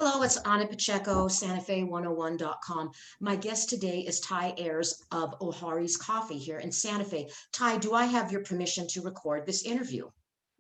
Hello, it's Anna Pacheco, SantaFe101.com. My guest today is Ty Ayers of Ohori's Coffee here in Santa Fe. Ty, do I have your permission to record this interview?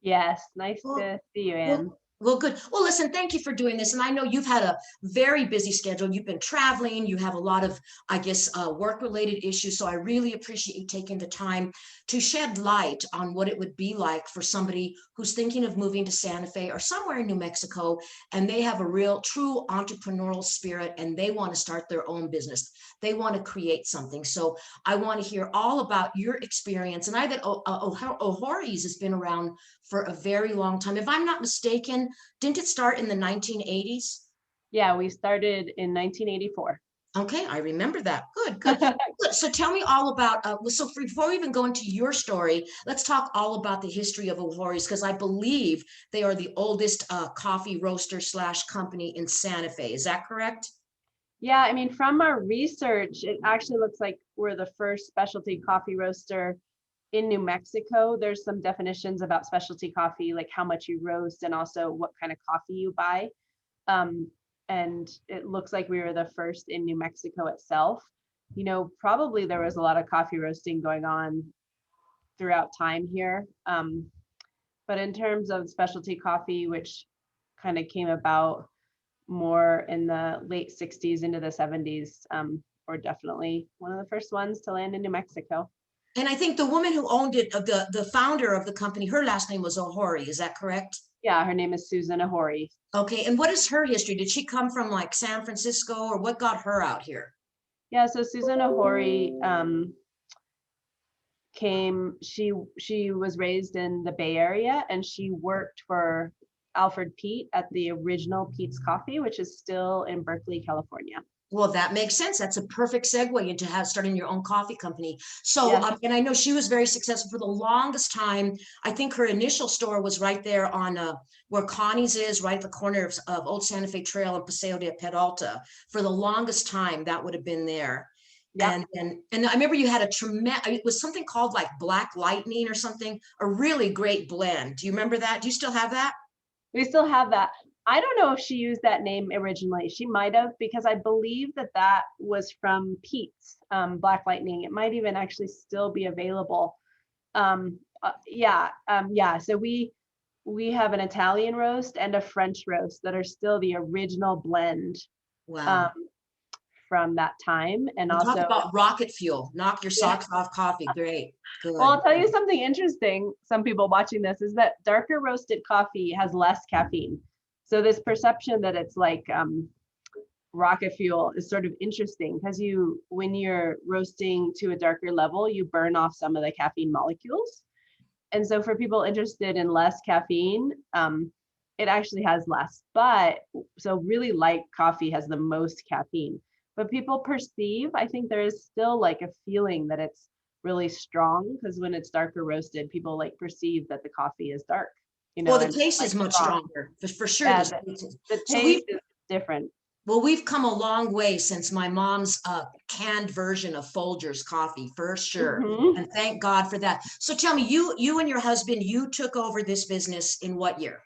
Yes, nice Well, to see you, Anne. well, good. Well, listen, thank you for doing this. And I know you've had a very busy schedule. You've been traveling. You have a lot of, I guess, work-related issues. So I really appreciate you taking the time to shed light on what it would be like for somebody who's thinking of moving to Santa Fe or somewhere in New Mexico, and they have a real, true entrepreneurial spirit, and they want to start their own business. They want to create something. So I want to hear all about your experience. And I that Ohori's has been around for a very long time. If I'm not mistaken, didn't it start in the 1980s? Yeah, we started in 1984. Okay, I remember that. Good, good. Good. So tell me all about, before we even go into your story, let's talk all about the history of Ohori's, because I believe they are the oldest coffee roaster slash company in Santa Fe. Is that correct? Yeah, I mean, from our research, it actually looks like we're the first specialty coffee roaster in New Mexico. There's some definitions about specialty coffee, like how much you roast and also what kind of coffee you buy. Um, and it looks like we were the first in New Mexico itself. Probably there was a lot of coffee roasting going on throughout time here. But in terms of specialty coffee, which kind of came about more in the late 60s into the 70s, we're definitely one of the first ones to land in New Mexico. And I think the woman who owned it, the founder of the company, her last name was Ohori. Is that correct? Yeah, her name is Susan Ohori. Okay, and what is her history? Did she come from like San Francisco, or what got her out here? Yeah, so Susan Ohori she was raised in the Bay Area, and she worked for Alfred Peet at the original Peet's Coffee, which is still in Berkeley, California. Well, that makes sense. That's a perfect segue into starting your own coffee company. So, Yes. And I know she was very successful for the longest time. I think her initial store was right there on where Connie's is, right at the corner of Old Santa Fe Trail and Paseo de Peralta. For the longest time, that would have been there. Yeah. And I remember you had a tremendous, it was something called like Black Lightning or something, a really great blend. Do you remember that? Do you still have that? We still have that. I don't know if she used that name originally. She might have, because I believe that was from Peet's Black Lightning. It might even actually still be available. Yeah. So we have an Italian roast and a French roast that are still the original blend. Wow. From that time. And also talk about rocket fuel, knock your socks off coffee. Great. Good. Well, I'll tell you something interesting. Some people watching this is that darker roasted coffee has less caffeine. So this perception that it's like rocket fuel is sort of interesting, because when you're roasting to a darker level, you burn off some of the caffeine molecules. And so for people interested in less caffeine, it actually has less. So really light coffee has the most caffeine. But people perceive, I think there is still like a feeling that it's really strong, because when it's darker roasted, people like perceive that the coffee is dark. Well, the taste is much stronger, for sure. Yeah, the taste is different. Well, we've come a long way since my mom's canned version of Folgers coffee, for sure. Mm-hmm. And thank God for that. So tell me, you and your husband, you took over this business in what year?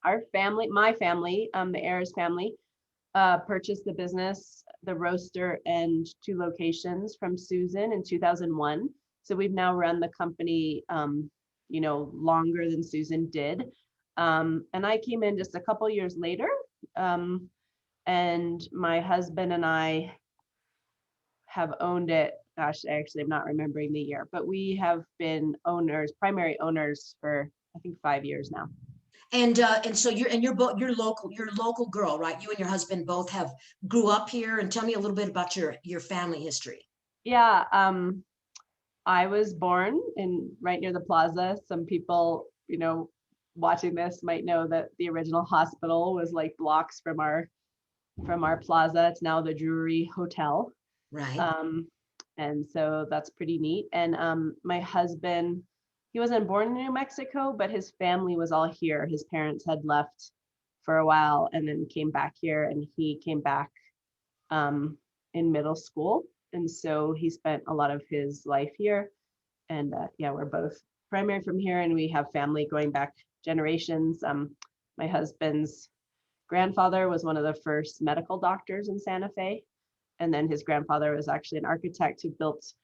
Our family, my family, the Ayers family, purchased the business, the roaster, and 2 locations from Susan in 2001. So we've now run the company, longer than Susan did. And I came in just a couple years later. And my husband and I have owned it. Gosh, actually, I'm not remembering the year, but we have been primary owners for, I think, 5 years now. And so you're local girl, right? You and your husband both grew up here. And tell me a little bit about your family history. Yeah, I was born right near the plaza. Some people, watching this might know that the original hospital was like blocks from our plaza. It's now the Drury Hotel. Right. And so that's pretty neat. And my husband, he wasn't born in New Mexico, but his family was all here. His parents had left for a while and then came back here, and he came back in middle school. And so he spent a lot of his life here. And we're both primary from here, and we have family going back generations. My husband's grandfather was one of the first medical doctors in Santa Fe. And then his grandfather was actually an architect who built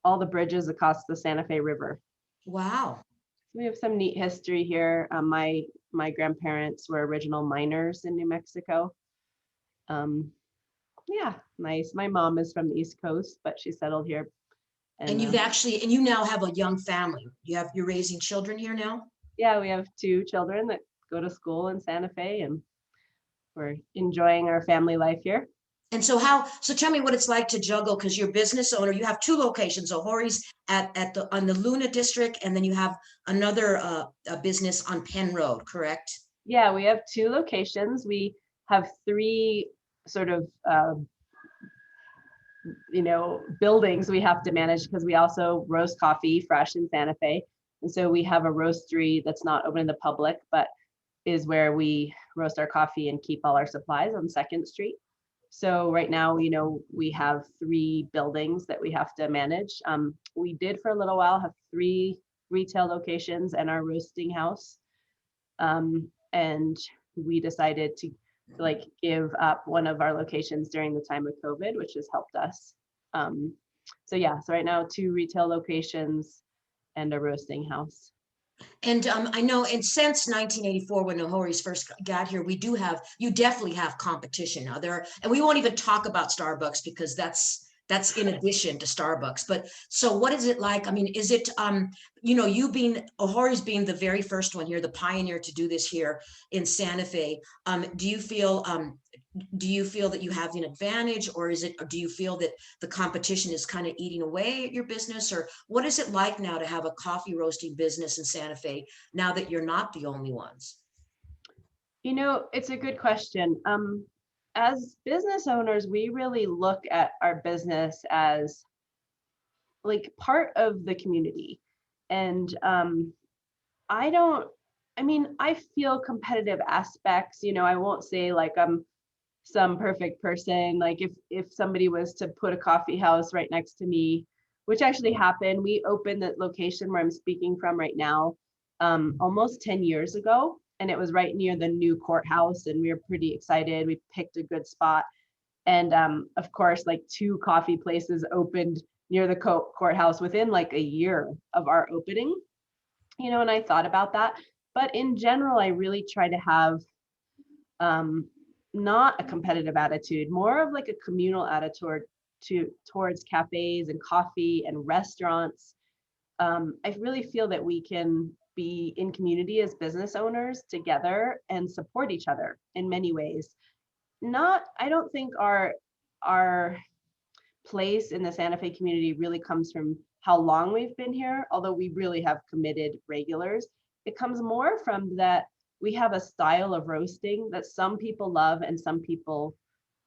all the bridges across the Santa Fe River. Wow. We have some neat history here. My grandparents were original miners in New Mexico. Yeah, nice. My mom is from the East Coast, but she settled here. And you've actually, and you now have a young family. You're raising children here now? Yeah, we have 2 children that go to school in Santa Fe, and we're enjoying our family life here. And so tell me what it's like to juggle, because you're business owner, you have 2 locations, Ohori's on the Luna district, and then you have another a business on Penn Road, correct? Yeah, we have 2 locations. We have 3 sort of buildings we have to manage, because we also roast coffee fresh in Santa Fe. And so we have a roastery that's not open to the public, but is where we roast our coffee and keep all our supplies on 2nd Street. So right now, we have 3 buildings that we have to manage. We did for a little while have 3 retail locations and our roasting house. And we decided to give up one of our locations during the time of COVID, which has helped us. So right now 2 retail locations and a roasting house. And I know, and since 1984, when Ohori's first got here, you definitely have competition now there, and we won't even talk about Starbucks because that's in addition to Starbucks. But so what is it like? I mean, is it, Ohori's being the very first one here, the pioneer to do this here in Santa Fe. Do you feel that you have an advantage, or do you feel that the competition is kind of eating away at your business? Or what is it like now to have a coffee roasting business in Santa Fe now that you're not the only ones? It's a good question. As business owners, we really look at our business as part of the community. And I feel competitive aspects. I won't say I'm some perfect person. If somebody was to put a coffee house right next to me, which actually happened, we opened the location where I'm speaking from right now almost 10 years ago. And it was right near the new courthouse, and we were pretty excited. We picked a good spot. And of course, 2 coffee places opened near the courthouse within a year of our opening, and I thought about that. But in general, I really try to have not a competitive attitude, more of a communal attitude towards cafes and coffee and restaurants. I really feel that we can be in community as business owners together and support each other in many ways. I don't think our place in the Santa Fe community really comes from how long we've been here, although we really have committed regulars. It comes more from that we have a style of roasting that some people love and some people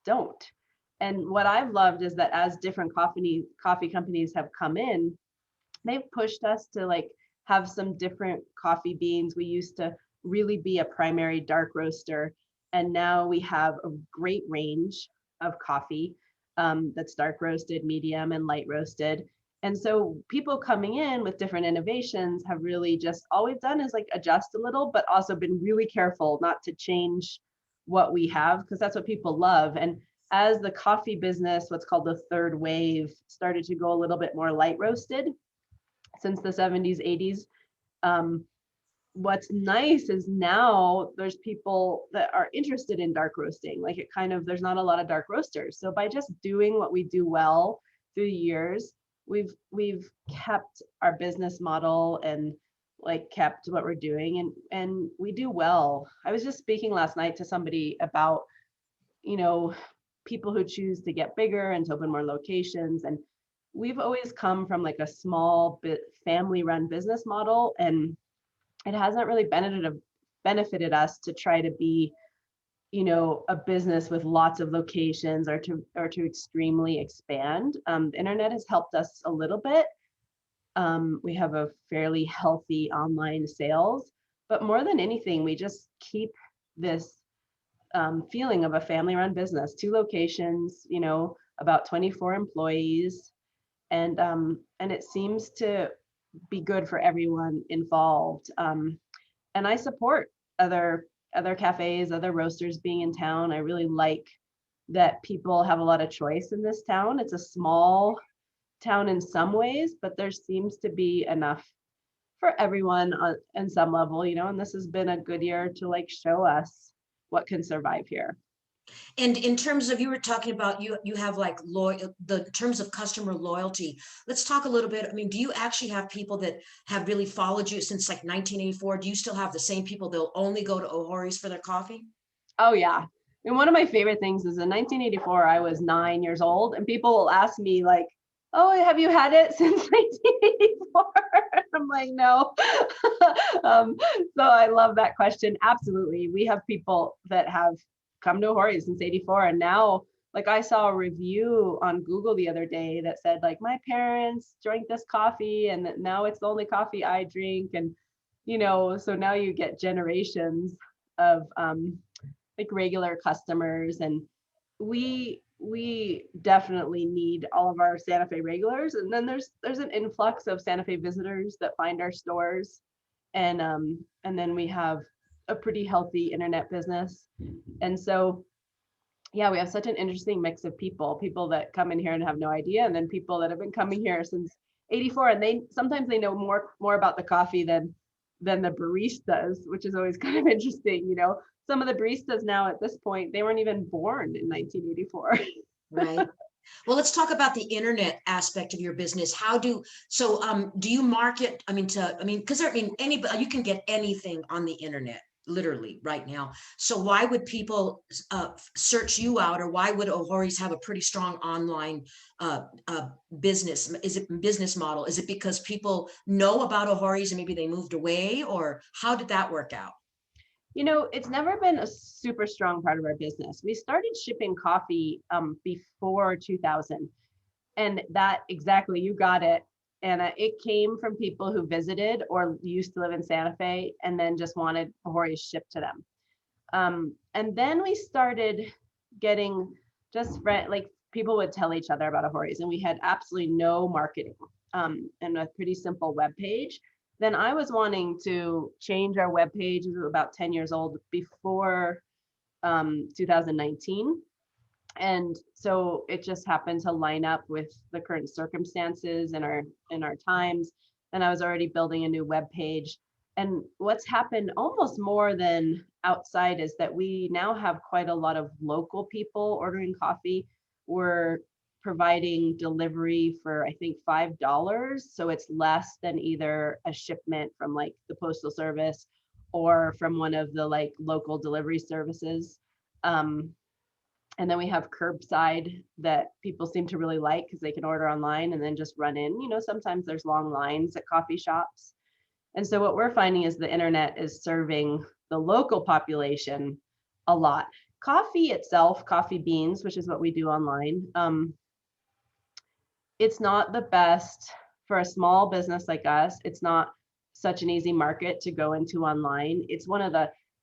don't. And what I've loved is that as different coffee companies have come in, they've pushed us to have some different coffee beans. We used to really be a primary dark roaster, and now we have a great range of coffee that's dark roasted, medium, and light roasted. And so people coming in with different innovations have really just all we've done is adjust a little, but also been really careful not to change what we have, because that's what people love. And as the coffee business, what's called the 3rd wave, started to go a little bit more light roasted since the 70s, 80s. What's nice is now there's people that are interested in dark roasting. There's not a lot of dark roasters. So by just doing what we do well through the years, we've kept our business model and kept what we're doing, and we do well. I was just speaking last night to somebody about, people who choose to get bigger and to open more locations. And we've always come from a small bit family run business model, and it hasn't really benefited us to try to be, a business with lots of locations or to extremely expand. The internet has helped us a little bit. We have a fairly healthy online sales, but more than anything, we just keep this feeling of a family run business, 2 locations, about 24 employees. And it seems to be good for everyone involved. And I support other other cafes, other roasters being in town. I really like that people have a lot of choice in this town. It's a small town in some ways, but there seems to be enough for everyone on some level, and this has been a good year to like show us what can survive here. And in terms of, you were talking about, you have like the terms of customer loyalty. Let's talk a little bit. I mean, do you actually have people that have really followed you since like 1984? Do you still have the same people? They'll only go to Ohori's for their coffee? Oh yeah. And one of my favorite things is in 1984, I was 9 years old, and people will ask me like, "Oh, have you had it since 1984?" I'm like, "No." So I love that question. Absolutely. We have people that have come to Hawaii since 84. And now, like I saw a review on Google the other day that said like, my parents drank this coffee and now it's the only coffee I drink. And, so now you get generations of like regular customers, and we definitely need all of our Santa Fe regulars. And then there's an influx of Santa Fe visitors that find our stores, and then we have a pretty healthy internet business. And so yeah, we have such an interesting mix of people that come in here and have no idea, and then people that have been coming here since 84, and they sometimes they know more about the coffee than the baristas, which is always kind of interesting. Some of the baristas now at this point, they weren't even born in 1984. Right. Well, let's talk about the internet aspect of your business. Do you market, because anybody, you can get anything on the internet, literally right now. So why would people search you out, or why would Ohori's have a pretty strong online business? Is it business model? Is it because people know about Ohori's and maybe they moved away, or how did that work out? It's never been a super strong part of our business. We started shipping coffee before 2000, and that exactly, you got it. And it came from people who visited or used to live in Santa Fe and then just wanted Ohori shipped to them. And then we started getting like people would tell each other about Ohori's, and we had absolutely no marketing and a pretty simple web page. Then I was wanting to change our webpage. It was about 10 years old before 2019. And so it just happened to line up with the current circumstances in our times. And I was already building a new web page. And what's happened almost more than outside is that we now have quite a lot of local people ordering coffee. We're providing delivery for, I think, $5. So it's less than either a shipment from like the postal service or from one of the like local delivery services. And then we have curbside that people seem to really like because they can order online and then just run in. Sometimes there's long lines at coffee shops. And so what we're finding is the internet is serving the local population a lot. Coffee itself, coffee beans, which is what we do online, it's not the best for a small business like us. It's not such an easy market to go into online. It's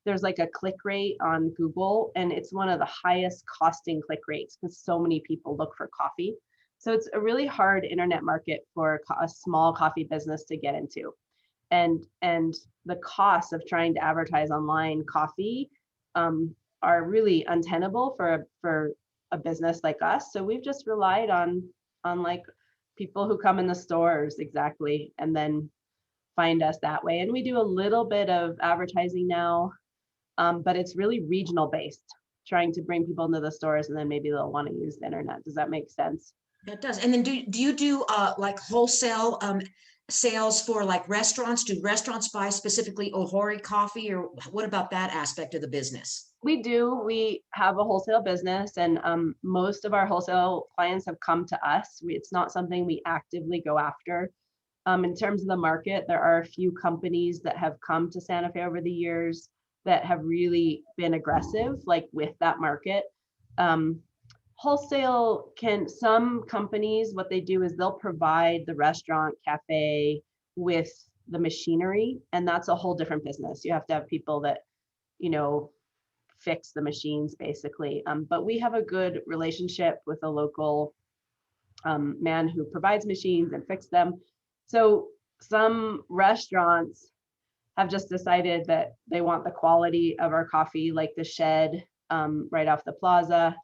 there's like a click rate on Google, and it's one of the highest costing click rates because so many people look for coffee. So it's a really hard internet market for a small coffee business to get into. And the costs of trying to advertise online coffee are really untenable for a business like us. So we've just relied on like people who come in the stores, exactly, and then find us that way. And we do a little bit of advertising now, but it's really regional based, trying to bring people into the stores, and then maybe they'll want to use the internet. Does that make sense? That does. And then do you do like wholesale sales for like restaurants? Do restaurants buy specifically Ohori coffee, or what about that aspect of the business? We do. We have a wholesale business, and most of our wholesale clients have come to us. It's not something we actively go after. In terms of the market, there are a few companies that have come to Santa Fe over the years that have really been aggressive, like with that market. Wholesale some companies, what they do is they'll provide the restaurant, cafe with the machinery, and that's a whole different business. You have to have people that, fix the machines basically. But we have a good relationship with a local man who provides machines and fix them. So some restaurants have just decided that they want the quality of our coffee, like the shed right off the plaza.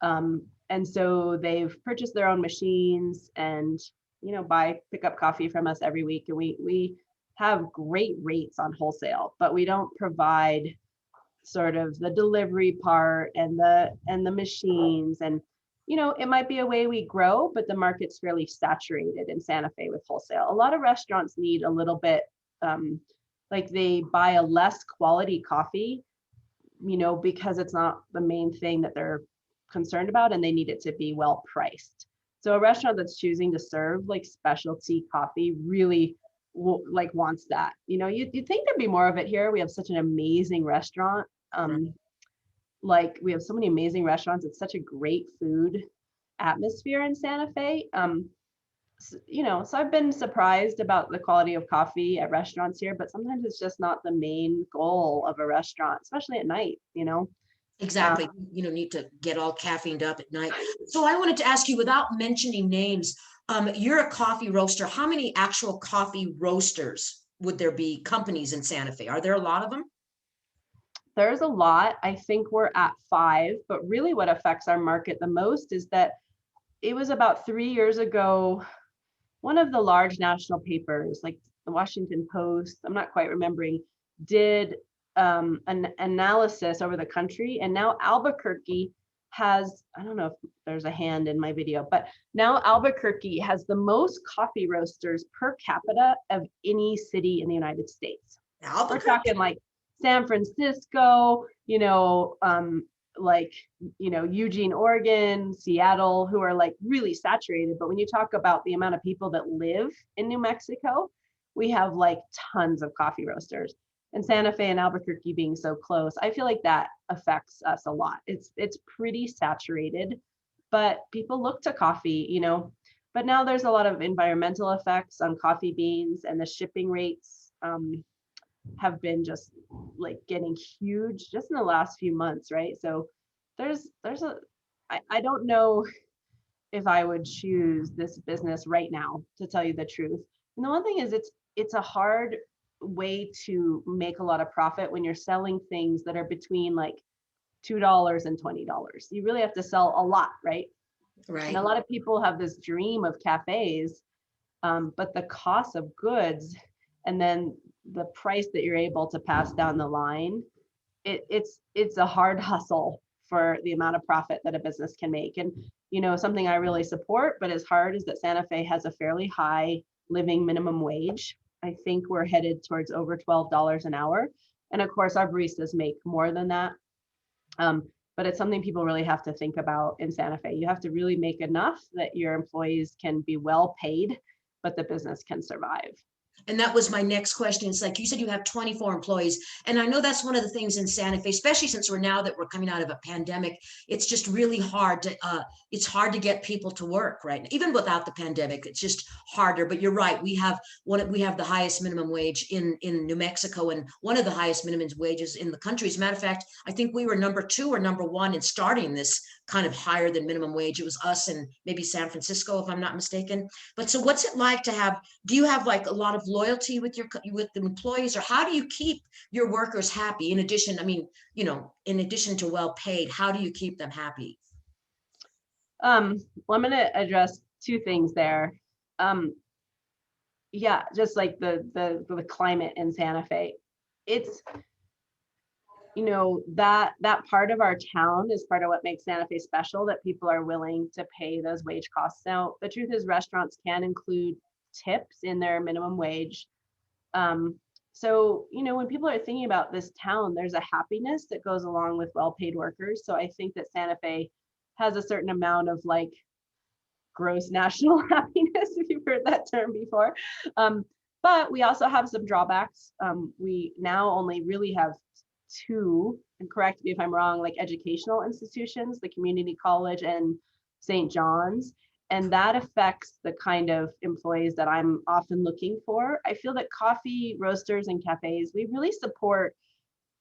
And so they've purchased their own machines and, pick up coffee from us every week. And we have great rates on wholesale, but we don't provide sort of the delivery part and the machines. And, it might be a way we grow, but the market's fairly saturated in Santa Fe with wholesale. A lot of restaurants need a little bit, like they buy a less quality coffee, because it's not the main thing that they're concerned about, and they need it to be well priced. So a restaurant that's choosing to serve like specialty coffee really wants that. You'd think there'd be more of it here. We have such an amazing restaurant. Like we have so many amazing restaurants. It's such a great food atmosphere in Santa Fe. So I've been surprised about the quality of coffee at restaurants here, but sometimes it's just not the main goal of a restaurant, especially at night. Exactly. Need to get all caffeined up at night. So I wanted to ask you, without mentioning names, you're a coffee roaster. How many actual coffee roasters would there be, companies in Santa Fe? Are there a lot of them? There's a lot. I think we're at 5, but really what affects our market the most is that it was about 3 years ago, one of the large national papers, like the Washington Post, I'm not quite remembering, did an analysis over the country. And now Albuquerque has, I don't know if there's a hand in my video, but now Albuquerque has the most coffee roasters per capita of any city in the United States. We're talking like San Francisco, Eugene, Oregon, Seattle, who are like really saturated. But when you talk about the amount of people that live in New Mexico, we have like tons of coffee roasters. And Santa Fe and Albuquerque being so close, I feel like that affects us a lot. It's pretty saturated, but people look to coffee, but now there's a lot of environmental effects on coffee beans, and the shipping rates have been just like getting huge just in the last few months, right? So I don't know if I would choose this business right now, to tell you the truth. And the one thing is it's a hard way to make a lot of profit when you're selling things that are between like $2 and $20. You really have to sell a lot, right? Right. And a lot of people have this dream of cafes, but the cost of goods and then the price that you're able to pass down the line, it's a hard hustle for the amount of profit that a business can make. And something I really support, but is hard, is that Santa Fe has a fairly high living minimum wage. I think we're headed towards over $12 an hour. And of course, our baristas make more than that. But it's something people really have to think about in Santa Fe. You have to really make enough that your employees can be well paid, but the business can survive. And that was my next question. It's like you said, you have 24 employees. And I know that's one of the things in Santa Fe, especially since we're coming out of a pandemic. It's just really hard to get people to work, right? Even without the pandemic, it's just harder. But you're right. We have the highest minimum wage in New Mexico, and one of the highest minimum wages in the country. As a matter of fact, I think we were number 2 or number 1 in starting this kind of higher than minimum wage. It was us and maybe San Francisco, if I'm not mistaken. But so what's it like to have, do you have like a lot of loyalty with the employees, or how do you keep your workers happy? In addition, in addition to well paid, how do you keep them happy? Well, I'm going to address 2 things there. Yeah, just like the climate in Santa Fe, it's, that part of our town is part of what makes Santa Fe special, that people are willing to pay those wage costs. Now, the truth is restaurants can include tips in their minimum wage. So, when people are thinking about this town, there's a happiness that goes along with well-paid workers. So I think that Santa Fe has a certain amount of like gross national happiness, if you've heard that term before. But we also have some drawbacks. We now only really have 2, and correct me if I'm wrong, like educational institutions, the community college and St. John's. And that affects the kind of employees that I'm often looking for. I feel that coffee roasters and cafes, we really support,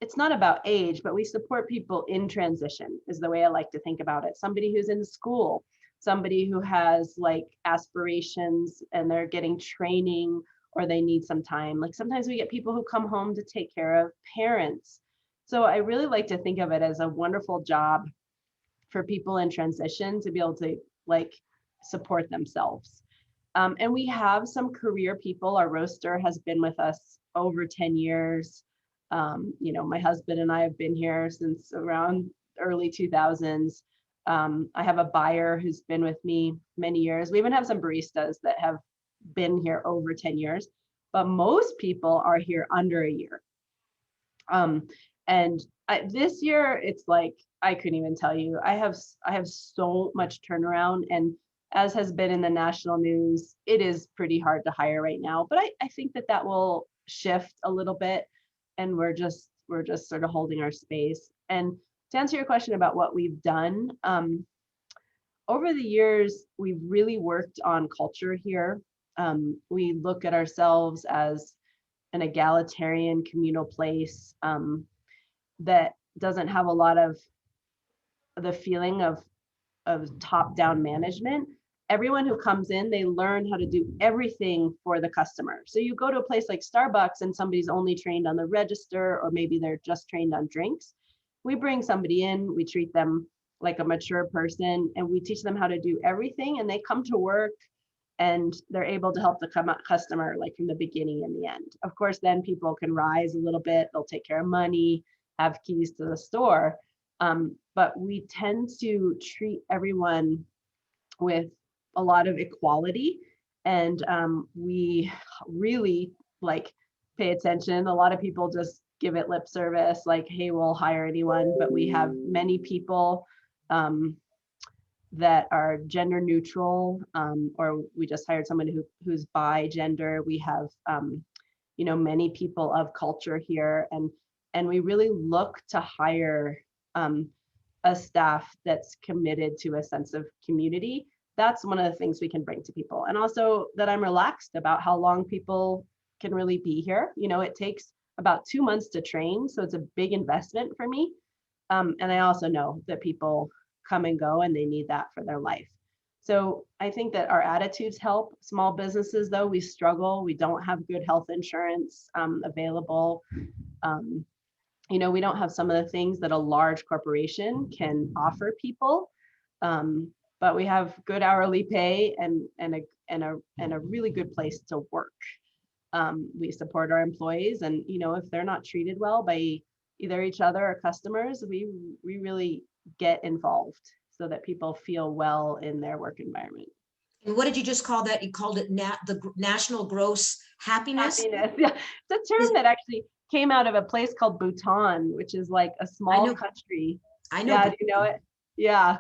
it's not about age, but we support people in transition, is the way I like to think about it. Somebody who's in school, somebody who has like aspirations and they're getting training, or they need some time. Like sometimes we get people who come home to take care of parents. So I really like to think of it as a wonderful job for people in transition to be able to like support themselves. And we have some career people. Our roaster has been with us over 10 years. My husband and I have been here since around early 2000s. I have a buyer who's been with me many years. We even have some baristas that have been here over 10 years, but most people are here under a year. This year, it's like, I couldn't even tell you, I have so much turnaround, and as has been in the national news, it is pretty hard to hire right now, but I think that will shift a little bit, and we're just sort of holding our space. And to answer your question about what we've done, over the years, we've really worked on culture here. We look at ourselves as an egalitarian communal place that doesn't have a lot of the feeling of top-down management. Everyone who comes in, they learn how to do everything for the customer. So you go to a place like Starbucks and somebody's only trained on the register, or maybe they're just trained on drinks. We bring somebody in, we treat them like a mature person, and we teach them how to do everything, and they come to work and they're able to help the customer like from the beginning and the end. Of course, then people can rise a little bit, they'll take care of money, have keys to the store. But we tend to treat everyone with a lot of equality, and we really like pay attention. A lot of people just give it lip service, like, hey, we'll hire anyone, but we have many people that are gender neutral, or we just hired someone who's bi gender. We have many people of culture here, and we really look to hire a staff that's committed to a sense of community. That's one of the things we can bring to people. And also that I'm relaxed about how long people can really be here. It takes about 2 months to train, so it's a big investment for me. And I also know that people come and go and they need that for their life. So I think that our attitudes help. Small businesses, though, we struggle. We don't have good health insurance available. We don't have some of the things that a large corporation can offer people, but we have good hourly pay and a really good place to work. We support our employees, and if they're not treated well by either each other or customers, we really get involved so that people feel well in their work environment. And what did you just call that? You called it the national gross happiness? Happiness, yeah. It's a term that actually came out of a place called Bhutan, which is like a small country. I know. Yeah, do you know it? Yeah.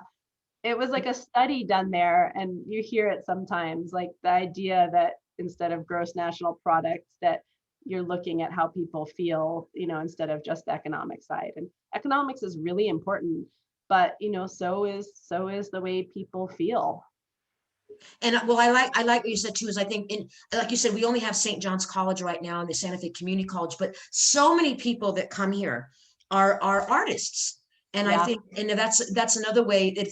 It was like a study done there, and you hear it sometimes, like the idea that instead of gross national product, that you're looking at how people feel, instead of just the economic side. And economics is really important, but so is the way people feel. And well, I like what you said too, is I think like you said, we only have St. John's College right now and the Santa Fe Community College, but so many people that come here are artists. And I think, and that's another way that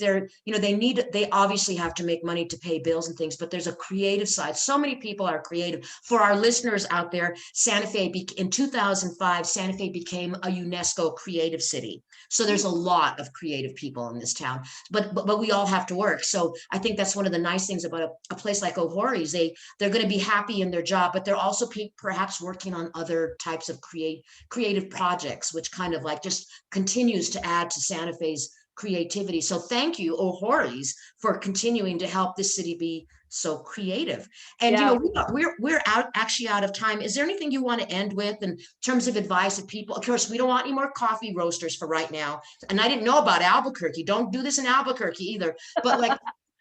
they obviously have to make money to pay bills and things, but there's a creative side. So many people are creative. For our listeners out there, Santa Fe, in 2005, Santa Fe became a UNESCO creative city. So there's a lot of creative people in this town, but we all have to work. So I think that's one of the nice things about a place like Ohori's. They're going to be happy in their job, but they're also perhaps working on other types of creative projects, which kind of like just continues to add to Santa Fe's creativity. So thank you, Ohori's, for continuing to help this city be so creative. And we're actually out of time. Is there anything you want to end with in terms of advice of people? Of course, we don't want any more coffee roasters for right now. And I didn't know about Albuquerque. Don't do this in Albuquerque either. But like,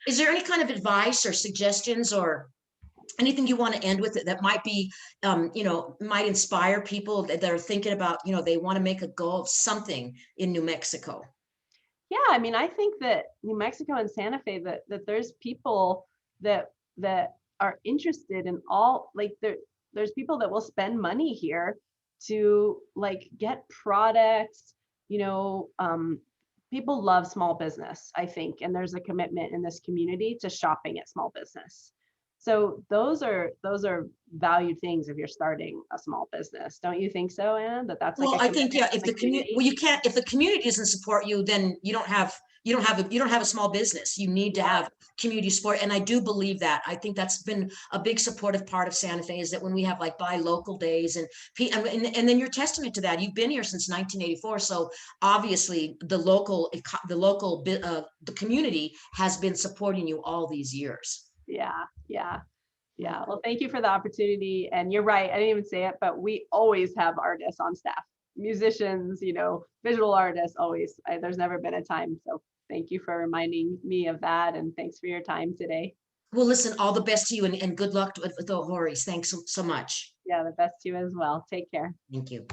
is there any kind of advice or suggestions or anything you want to end with that might be, might inspire people that are thinking about, they want to make a go of something in New Mexico? Yeah, I mean, I think that New Mexico and Santa Fe, that there's people that are interested in all, like there's people that will spend money here to like get products. People love small business, I think, and there's a commitment in this community to shopping at small business. So those are valued things if you're starting a small business. Don't you think so, Anne? That's like Well, a I think, commitment yeah, from if the the community, community? well, you can't, if the community doesn't support you, then you don't have a small business. You need to Yeah, have community support. And I do believe that. I think that's been a big supportive part of Santa Fe, is that when we have like buy local days and then you're testament to that. You've been here since 1984. So obviously the community has been supporting you all these years. yeah, yeah. Yeah, well, thank you for the opportunity. And you're right, I didn't even say it, but we always have artists on staff, musicians, visual artists, always. There's never been a time. So thank you for reminding me of that. And thanks for your time today. Well, listen, all the best to you and good luck with the Horace. Thanks so much. Yeah, the best to you as well. Take care. Thank you.